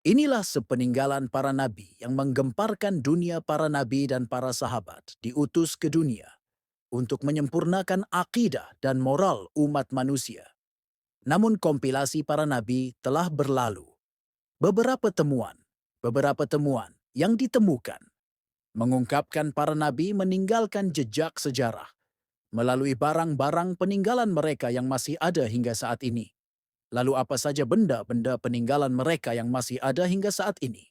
Inilah sepeninggalan para nabi yang menggemparkan dunia. Para nabi dan para sahabat diutus ke dunia untuk menyempurnakan akidah dan moral umat manusia. Namun kompilasi para nabi telah berlalu. Beberapa temuan yang ditemukan mengungkapkan para nabi meninggalkan jejak sejarah melalui barang-barang peninggalan mereka yang masih ada hingga saat ini. Lalu apa saja benda-benda peninggalan mereka yang masih ada hingga saat ini?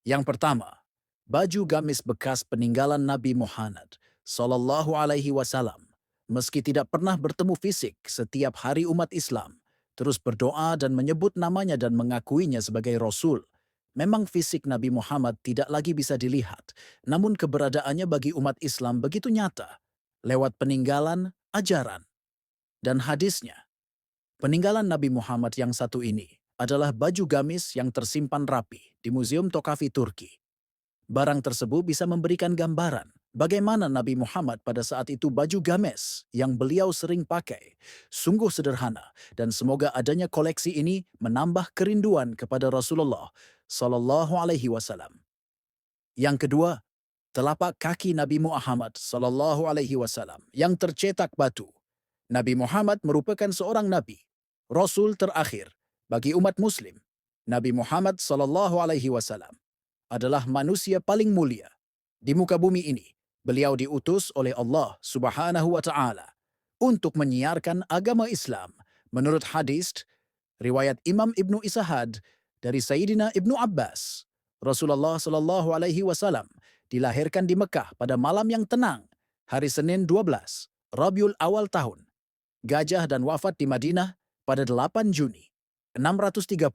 Yang pertama, baju gamis bekas peninggalan Nabi Muhammad Sallallahu Alaihi Wasallam. Meski tidak pernah bertemu fisik, setiap hari umat Islam terus berdoa dan menyebut namanya dan mengakuinya sebagai Rasul. Memang fisik Nabi Muhammad tidak lagi bisa dilihat, namun keberadaannya bagi umat Islam begitu nyata lewat peninggalan, ajaran, dan hadisnya. Peninggalan Nabi Muhammad yang satu ini adalah baju gamis yang tersimpan rapi di Museum Tokafi Turki. Barang tersebut bisa memberikan gambaran bagaimana Nabi Muhammad pada saat itu. Baju gamis yang beliau sering pakai sungguh sederhana, dan semoga adanya koleksi ini menambah kerinduan kepada Rasulullah Sallallahu Alaihi Wasallam. Yang kedua, telapak kaki Nabi Muhammad Sallallahu Alaihi Wasallam yang tercetak batu. Nabi Muhammad merupakan seorang nabi, rasul terakhir bagi umat Muslim. Nabi Muhammad Sallallahu Alaihi Wasallam adalah manusia paling mulia di muka bumi ini. Beliau diutus oleh Allah Subhanahu wa Ta'ala untuk menyiarkan agama Islam. Menurut hadis riwayat Imam Ibnu Ishaq dari Sayyidina Ibnu Abbas, Rasulullah Sallallahu Alaihi Wasallam dilahirkan di Mekah pada malam yang tenang, hari Senin 12 Rabiul Awal tahun Gajah, dan wafat di Madinah pada 8 Juni 630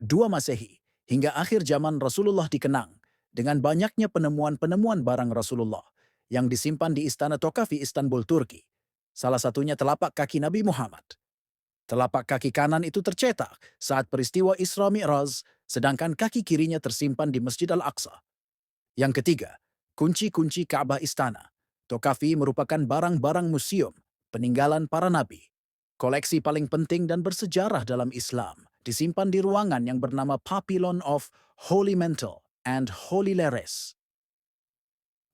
2 Masehi. Hingga akhir zaman Rasulullah dikenang dengan banyaknya penemuan-penemuan barang Rasulullah yang disimpan di Istana Tokafi Istanbul, Turki. Salah satunya telapak kaki Nabi Muhammad. Telapak kaki kanan itu tercetak saat peristiwa Isra Mi'raj, sedangkan kaki kirinya tersimpan di Masjid Al-Aqsa. Yang ketiga, kunci-kunci Ka'bah Istana. Tokafi merupakan barang-barang museum peninggalan para nabi. Koleksi paling penting dan bersejarah dalam Islam disimpan di ruangan yang bernama Papillon of Holy Mantle and Holy Lares.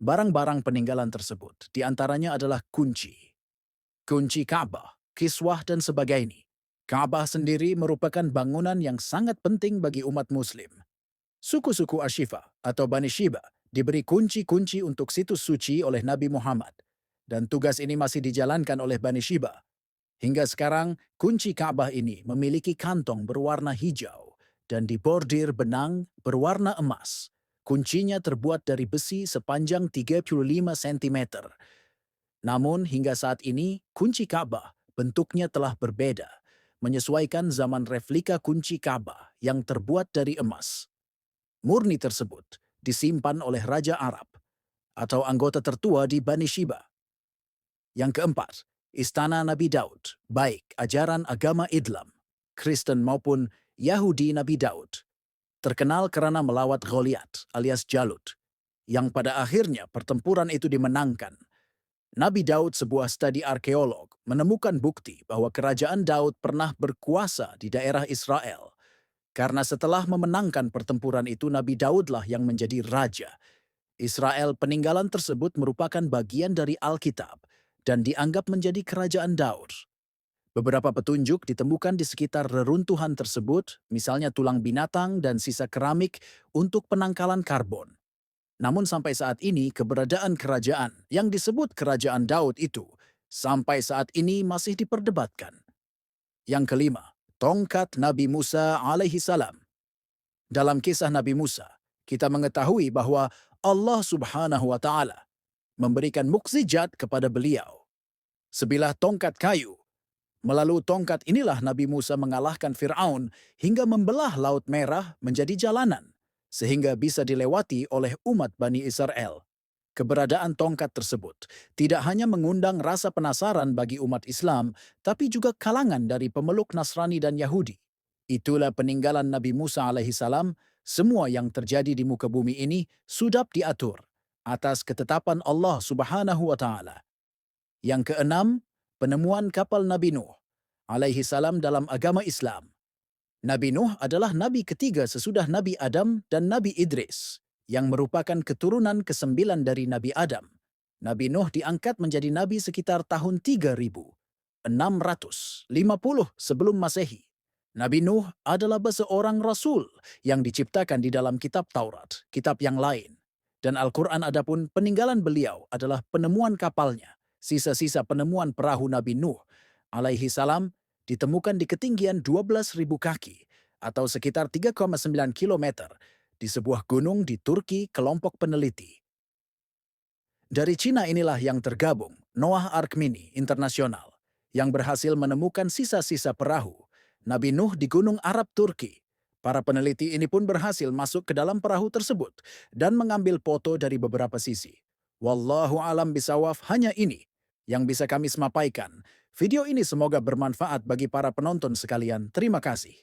Barang-barang peninggalan tersebut diantaranya adalah kunci Ka'bah, kiswah, dan sebagainya. Ka'bah sendiri merupakan bangunan yang sangat penting bagi umat Muslim. Suku-suku Ashifa atau Bani Shiba diberi kunci-kunci untuk situs suci oleh Nabi Muhammad, dan tugas ini masih dijalankan oleh Bani Shiba. Hingga sekarang, kunci Ka'bah ini memiliki kantong berwarna hijau dan dibordir benang berwarna emas. Kuncinya terbuat dari besi sepanjang 35 cm. Namun hingga saat ini, kunci Ka'bah bentuknya telah berbeda, menyesuaikan zaman. Replika kunci Ka'bah yang terbuat dari emas murni tersebut disimpan oleh Raja Arab atau anggota tertua di Bani Shiba. Yang keempat, Istana Nabi Daud, baik ajaran agama Islam, Kristen maupun Yahudi. Nabi Daud terkenal karena melawat Goliat alias Jalut, yang pada akhirnya pertempuran itu dimenangkan. Nabi Daud, sebuah studi arkeolog, menemukan bukti bahwa kerajaan Daud pernah berkuasa di daerah Israel. Karena setelah memenangkan pertempuran itu, Nabi Daudlah yang menjadi raja Israel. Peninggalan tersebut merupakan bagian dari Alkitab dan dianggap menjadi kerajaan Daud. Beberapa petunjuk ditemukan di sekitar reruntuhan tersebut, misalnya tulang binatang dan sisa keramik untuk penangkalan karbon. Namun sampai saat ini keberadaan kerajaan yang disebut kerajaan Daud itu sampai saat ini masih diperdebatkan. Yang kelima, tongkat Nabi Musa alaihi salam. Dalam kisah Nabi Musa, kita mengetahui bahwa Allah Subhanahu wa Ta'ala memberikan mukjizat kepada beliau, sebilah tongkat kayu. Melalui tongkat inilah Nabi Musa mengalahkan Fir'aun hingga membelah Laut Merah menjadi jalanan, sehingga bisa dilewati oleh umat Bani Israel. Keberadaan tongkat tersebut tidak hanya mengundang rasa penasaran bagi umat Islam, tapi juga kalangan dari pemeluk Nasrani dan Yahudi. Itulah peninggalan Nabi Musa alaihi salam. Semua yang terjadi di muka bumi ini sudah diatur atas ketetapan Allah Subhanahu wa Ta'ala. Yang keenam, penemuan kapal Nabi Nuh alaihi salam dalam agama Islam. Nabi Nuh adalah nabi ketiga sesudah Nabi Adam dan Nabi Idris, yang merupakan keturunan kesembilan dari Nabi Adam. Nabi Nuh diangkat menjadi nabi sekitar tahun 3650 sebelum Masehi. Nabi Nuh adalah seorang rasul yang diciptakan di dalam kitab Taurat, kitab yang lain. Dan Al-Quran adapun peninggalan beliau adalah penemuan kapalnya, sisa-sisa penemuan perahu Nabi Nuh alaihi salam ditemukan di ketinggian 12.000 kaki atau sekitar 3,9 kilometer di sebuah gunung di Turki kelompok peneliti. Dari Cina inilah yang tergabung Noah Ark Mini Internasional yang berhasil menemukan sisa-sisa perahu Nabi Nuh di Gunung Arab Turki. Para peneliti ini pun berhasil masuk ke dalam perahu tersebut dan mengambil foto dari beberapa sisi. Wallahu alam bisawaf, hanya ini yang bisa kami sampaikan. Video ini semoga bermanfaat bagi para penonton sekalian. Terima kasih.